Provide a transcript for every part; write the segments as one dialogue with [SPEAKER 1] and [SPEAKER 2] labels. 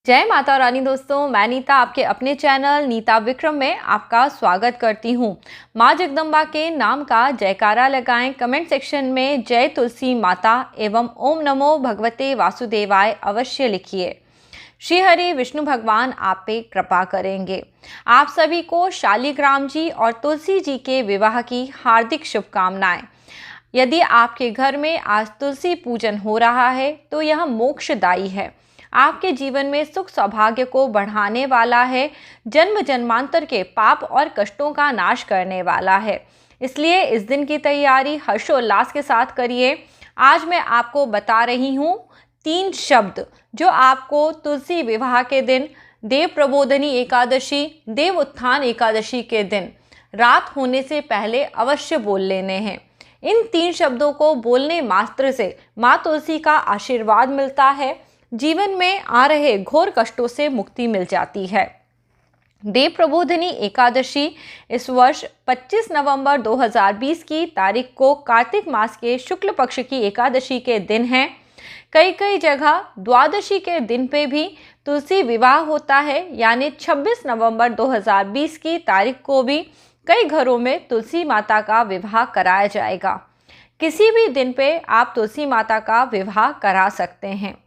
[SPEAKER 1] जय माता रानी दोस्तों, मैं नीता आपके अपने चैनल नीता विक्रम में आपका स्वागत करती हूँ। माँ जगदम्बा के नाम का जयकारा लगाएं। कमेंट सेक्शन में जय तुलसी माता एवं ओम नमो भगवते वासुदेवाय अवश्य लिखिए। श्री हरि विष्णु भगवान आप पे कृपा करेंगे। आप सभी को शालिग्राम जी और तुलसी जी के विवाह की हार्दिक शुभकामनाएं। यदि आपके घर में आज तुलसी पूजन हो रहा है तो यह मोक्षदायी है, आपके जीवन में सुख सौभाग्य को बढ़ाने वाला है, जन्म जन्मांतर के पाप और कष्टों का नाश करने वाला है। इसलिए इस दिन की तैयारी हर्षोल्लास के साथ करिए। आज मैं आपको बता रही हूँ 3 शब्द जो आपको तुलसी विवाह के दिन, देव प्रबोधनी एकादशी, देव उत्थान एकादशी के दिन रात होने से पहले अवश्य बोल लेने हैं। इन 3 शब्दों को बोलने मात्र से माँ तुलसी का आशीर्वाद मिलता है, जीवन में आ रहे घोर कष्टों से मुक्ति मिल जाती है। देव प्रबोधनी एकादशी इस वर्ष 25 नवंबर 2020 की तारीख को कार्तिक मास के शुक्ल पक्ष की एकादशी के दिन है। कई जगह द्वादशी के दिन पे भी तुलसी विवाह होता है, यानी 26 नवंबर 2020 की तारीख को भी कई घरों में तुलसी माता का विवाह कराया जाएगा। किसी भी दिन पे आप तुलसी माता का विवाह करा सकते हैं।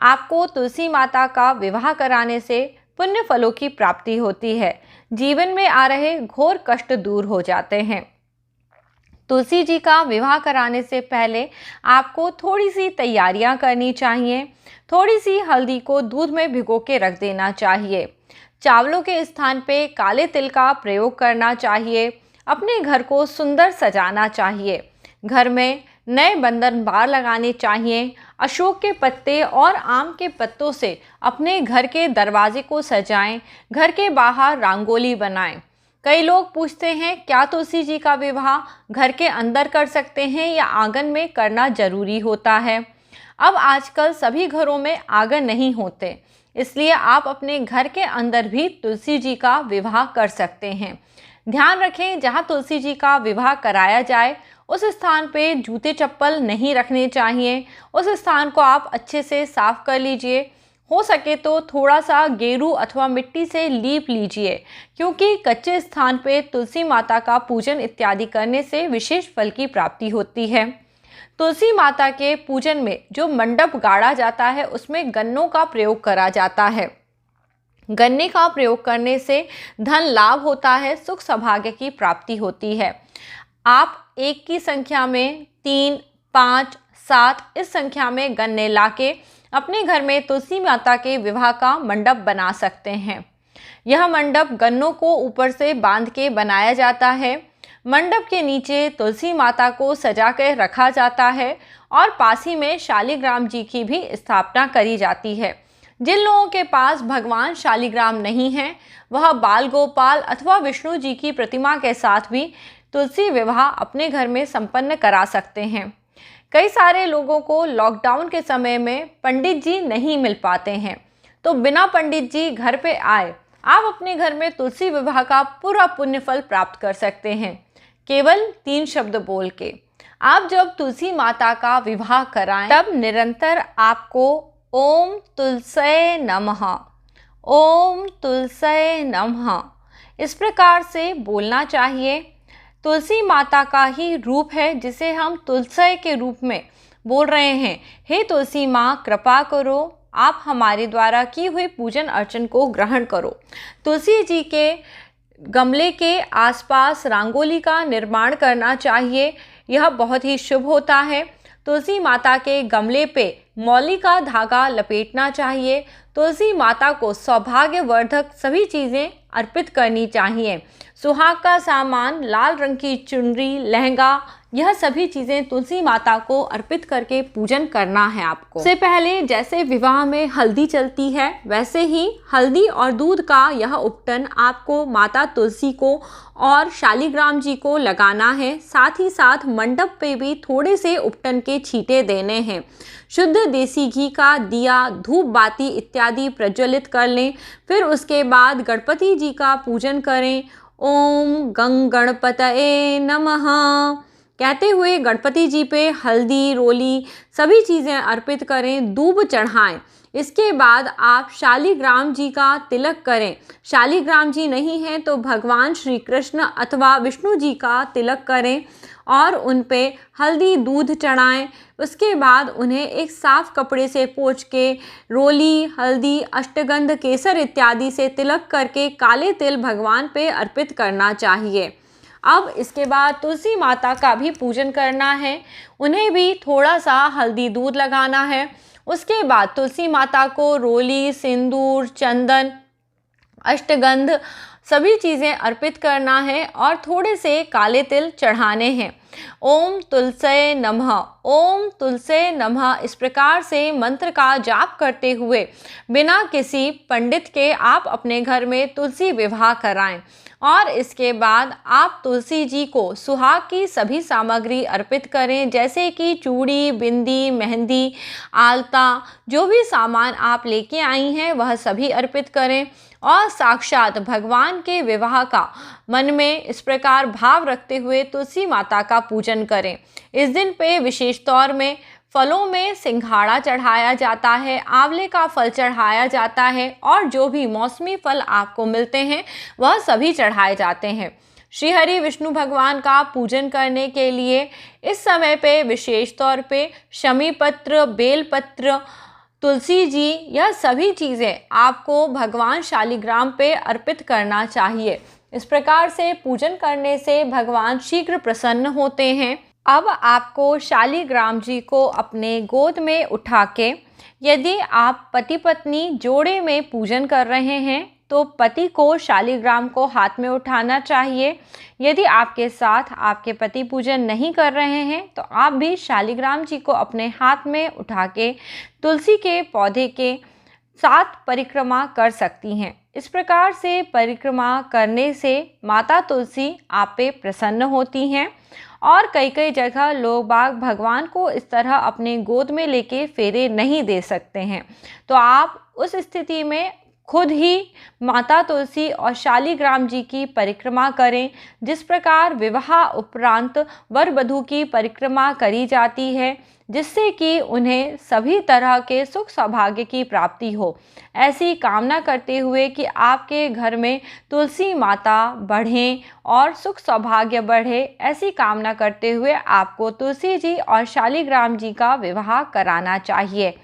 [SPEAKER 1] आपको तुलसी माता का विवाह कराने से पुण्य फलों की प्राप्ति होती है, जीवन में आ रहे घोर कष्ट दूर हो जाते हैं। तुलसी जी का विवाह कराने से पहले आपको थोड़ी सी तैयारियां करनी चाहिए। थोड़ी सी हल्दी को दूध में भिगो के रख देना चाहिए। चावलों के स्थान पे काले तिल का प्रयोग करना चाहिए। अपने घर को सुंदर सजाना चाहिए। घर में नए बंधन बार लगाने चाहिए। अशोक के पत्ते और आम के पत्तों से अपने घर के दरवाजे को सजाएं। घर के बाहर रंगोली बनाएं। कई लोग पूछते हैं, क्या तुलसी जी का विवाह घर के अंदर कर सकते हैं या आंगन में करना जरूरी होता है? अब आजकल सभी घरों में आंगन नहीं होते, इसलिए आप अपने घर के अंदर भी तुलसी जी का विवाह कर सकते हैं। ध्यान रखें, जहां तुलसी जी का विवाह कराया जाए उस स्थान पे जूते चप्पल नहीं रखने चाहिए। उस स्थान को आप अच्छे से साफ कर लीजिए। हो सके तो थोड़ा सा गेरू अथवा मिट्टी से लीप लीजिए, क्योंकि कच्चे स्थान पे तुलसी माता का पूजन इत्यादि करने से विशेष फल की प्राप्ति होती है। तुलसी माता के पूजन में जो मंडप गाड़ा जाता है उसमें गन्नों का प्रयोग करा जाता है। गन्ने का प्रयोग करने से धन लाभ होता है, सुख सौभाग्य की प्राप्ति होती है। आप 1 की संख्या में 3, 5, 7 इस संख्या में गन्ने लाके अपने घर में तुलसी माता के विवाह का मंडप बना सकते हैं। यह मंडप गन्नों को ऊपर से बांध के बनाया जाता है। मंडप के नीचे तुलसी माता को सजा कर रखा जाता है और पास ही में शालिग्राम जी की भी स्थापना करी जाती है। जिन लोगों के पास भगवान शालिग्राम नहीं है, वह बाल गोपाल अथवा विष्णु जी की प्रतिमा के साथ भी तुलसी विवाह अपने घर में संपन्न करा सकते हैं। कई सारे लोगों को लॉकडाउन के समय में पंडित जी नहीं मिल पाते हैं, तो बिना पंडित जी घर पे आए आप अपने घर में तुलसी विवाह का पूरा पुण्य फल प्राप्त कर सकते हैं, केवल 3 शब्द बोल के। आप जब तुलसी माता का विवाह कराएं तब निरंतर आपको ओम तुलसे नमः, ओम तुलसे नमः इस प्रकार से बोलना चाहिए। तुलसी माता का ही रूप है जिसे हम तुलसी के रूप में बोल रहे हैं। हे तुलसी माँ, कृपा करो, आप हमारे द्वारा की हुई पूजन अर्चन को ग्रहण करो। तुलसी जी के गमले के आसपास रंगोली का निर्माण करना चाहिए, यह बहुत ही शुभ होता है। तुलसी माता के गमले पे मौली का धागा लपेटना चाहिए। तुलसी माता को सौभाग्यवर्धक सभी चीज़ें अर्पित करनी चाहिए। सुहाग का सामान, लाल रंग की चुनरी, लहंगा, यह सभी चीज़ें तुलसी माता को अर्पित करके पूजन करना है आपको। इससे पहले जैसे विवाह में हल्दी चलती है, वैसे ही हल्दी और दूध का यह उपटन आपको माता तुलसी को और शालिग्राम जी को लगाना है। साथ ही साथ मंडप पे भी थोड़े से उपटन के छींटे देने हैं। शुद्ध देसी घी का दिया, धूप बाती इत्यादि प्रज्वलित कर लें। फिर उसके बाद गणपति जी का पूजन करें। ओम गंग गणपतये नमः कहते हुए गणपति जी पे हल्दी, रोली सभी चीज़ें अर्पित करें, दूब चढ़ाएं। इसके बाद आप शालिग्राम जी का तिलक करें। शालिग्राम जी नहीं हैं तो भगवान श्री कृष्ण अथवा विष्णु जी का तिलक करें और उन पे हल्दी दूध चढ़ाएं। उसके बाद उन्हें एक साफ कपड़े से पोंछ के रोली, हल्दी, अष्टगंध, केसर इत्यादि से तिलक करके काले तिल भगवान पे अर्पित करना चाहिए। अब इसके बाद तुलसी माता का भी पूजन करना है। उन्हें भी थोड़ा सा हल्दी दूध लगाना है। उसके बाद तुलसी माता को रोली, सिंदूर, चंदन, अष्टगंध सभी चीज़ें अर्पित करना है और थोड़े से काले तिल चढ़ाने हैं। ओम तुलसे नमः, ओम तुलसे नमः इस प्रकार से मंत्र का जाप करते हुए बिना किसी पंडित के आप अपने घर में तुलसी विवाह कराएं और इसके बाद आप तुलसी जी को सुहाग की सभी सामग्री अर्पित करें, जैसे कि चूड़ी, बिंदी, मेहंदी, आलता, जो भी सामान आप लेके आई हैं वह सभी अर्पित करें और साक्षात भगवान के विवाह का मन में इस प्रकार भाव रखते हुए तुलसी माता का पूजन करें। इस दिन पे विशेष तौर में फलों में सिंघाड़ा चढ़ाया जाता है, आंवले का फल चढ़ाया जाता है और जो भी मौसमी फल आपको मिलते हैं वह सभी चढ़ाए जाते हैं। श्री हरि विष्णु भगवान का पूजन करने के लिए इस समय पे विशेष तौर पे शमी पत्र, बेलपत्र, तुलसी जी, यह सभी चीज़ें आपको भगवान शालिग्राम पे अर्पित करना चाहिए। इस प्रकार से पूजन करने से भगवान शीघ्र प्रसन्न होते हैं। अब आपको शालिग्राम जी को अपने गोद में उठा के, यदि आप पति पत्नी जोड़े में पूजन कर रहे हैं तो पति को शालिग्राम को हाथ में उठाना चाहिए। यदि आपके साथ आपके पति पूजन नहीं कर रहे हैं तो आप भी शालिग्राम जी को अपने हाथ में उठा के तुलसी के पौधे के साथ परिक्रमा कर सकती हैं। इस प्रकार से परिक्रमा करने से माता तुलसी आप पे प्रसन्न होती हैं और कई कई जगह लोग बाग भगवान को इस तरह अपने गोद में लेके फेरे नहीं दे सकते हैं, तो आप उस स्थिति में खुद ही माता तुलसी और शालिग्राम जी की परिक्रमा करें। जिस प्रकार विवाह उपरांत वर वधू की परिक्रमा करी जाती है जिससे कि उन्हें सभी तरह के सुख सौभाग्य की प्राप्ति हो, ऐसी कामना करते हुए कि आपके घर में तुलसी माता बढ़ें और सुख सौभाग्य बढ़े, ऐसी कामना करते हुए आपको तुलसी जी और शालिग्राम जी का विवाह कराना चाहिए।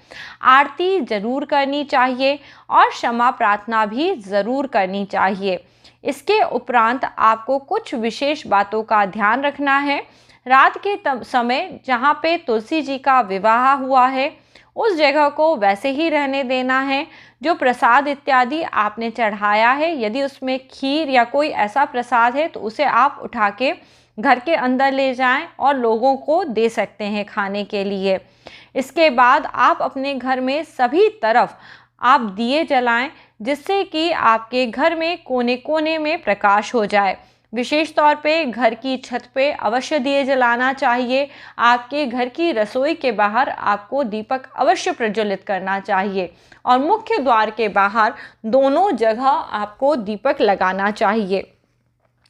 [SPEAKER 1] आरती जरूर करनी चाहिए और क्षमा प्रार्थना भी ज़रूर करनी चाहिए। इसके उपरांत आपको कुछ विशेष बातों का ध्यान रखना है। रात के समय जहाँ पे तुलसी जी का विवाह हुआ है उस जगह को वैसे ही रहने देना है। जो प्रसाद इत्यादि आपने चढ़ाया है, यदि उसमें खीर या कोई ऐसा प्रसाद है तो उसे आप उठा के घर के अंदर ले जाएं और लोगों को दे सकते हैं खाने के लिए। इसके बाद आप अपने घर में सभी तरफ आप दिए जलाएं जिससे कि आपके घर में कोने कोने में प्रकाश हो जाए। विशेष तौर पे घर की छत पे अवश्य दिए जलाना चाहिए। आपके घर की रसोई के बाहर आपको दीपक अवश्य प्रज्वलित करना चाहिए और मुख्य द्वार के बाहर दोनों जगह आपको दीपक लगाना चाहिए।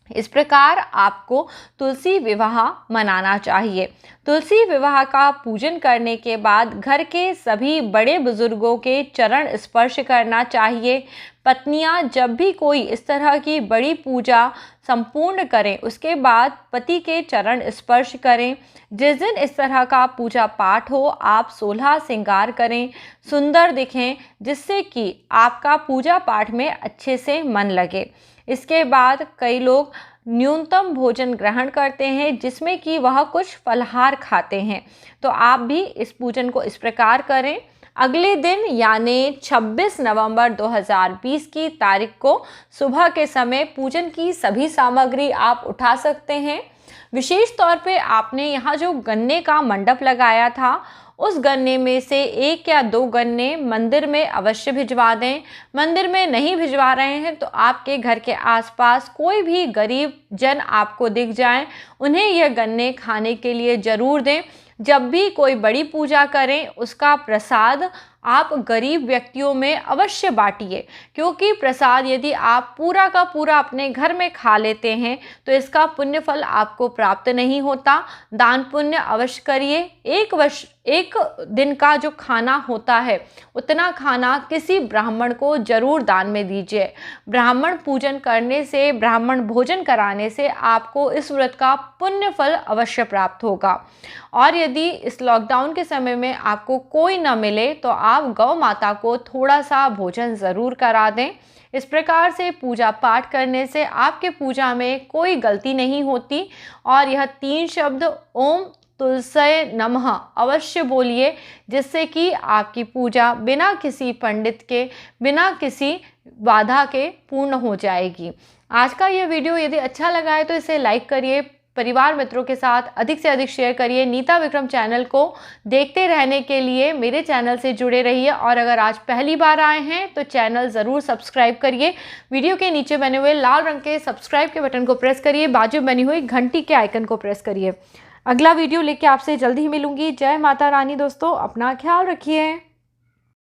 [SPEAKER 1] इस प्रकार आपको तुलसी विवाह मनाना चाहिए। तुलसी विवाह का पूजन करने के बाद घर के सभी बड़े बुजुर्गों के चरण स्पर्श करना चाहिए। पत्नियां जब भी कोई इस तरह की बड़ी पूजा संपूर्ण करें उसके बाद पति के चरण स्पर्श करें। जिस दिन इस तरह का पूजा पाठ हो आप 16 श्रृंगार करें, सुंदर दिखें, जिससे कि आपका पूजा पाठ में अच्छे से मन लगे। इसके बाद कई लोग न्यूनतम भोजन ग्रहण करते हैं जिसमें कि वह कुछ फलाहार खाते हैं, तो आप भी इस पूजन को इस प्रकार करें। अगले दिन यानी 26 नवंबर 2020 की तारीख को सुबह के समय पूजन की सभी सामग्री आप उठा सकते हैं। विशेष तौर पे आपने यहाँ जो गन्ने का मंडप लगाया था उस गन्ने में से 1 या 2 गन्ने मंदिर में अवश्य भिजवा दें। मंदिर में नहीं भिजवा रहे हैं तो आपके घर के आसपास कोई भी गरीब जन आपको दिख जाएं, उन्हें यह गन्ने खाने के लिए ज़रूर दें। जब भी कोई बड़ी पूजा करें उसका प्रसाद आप गरीब व्यक्तियों में अवश्य बांटिए, क्योंकि प्रसाद यदि आप पूरा का पूरा अपने घर में खा लेते हैं तो इसका पुण्य फल आपको प्राप्त नहीं होता। दान पुण्य अवश्य करिए। एक दिन का जो खाना होता है उतना खाना किसी ब्राह्मण को जरूर दान में दीजिए। ब्राह्मण पूजन करने से, ब्राह्मण भोजन कराने से आपको इस व्रत का पुण्य फल अवश्य प्राप्त होगा। और यदि इस लॉकडाउन के समय में आपको कोई न मिले तो आप गौ माता को थोड़ा सा भोजन ज़रूर करा दें। इस प्रकार से पूजा पाठ करने से आपके पूजा में कोई गलती नहीं होती। और यह 3 शब्द ओम तुलसे नमः अवश्य बोलिए, जिससे कि आपकी पूजा बिना किसी पंडित के, बिना किसी बाधा के पूर्ण हो जाएगी। आज का यह वीडियो यदि अच्छा लगा है तो इसे लाइक करिए, परिवार मित्रों के साथ अधिक से अधिक शेयर करिए। नीता विक्रम चैनल को देखते रहने के लिए मेरे चैनल से जुड़े रहिए। और अगर आज पहली बार आए हैं तो चैनल ज़रूर सब्सक्राइब करिए। वीडियो के नीचे बने हुए लाल रंग के सब्सक्राइब के बटन को प्रेस करिए, बाजू में बनी हुई घंटी के आइकन को प्रेस करिए। अगला वीडियो लेके आपसे जल्दी ही मिलूंगी। जय माता रानी दोस्तों, अपना ख्याल रखिए।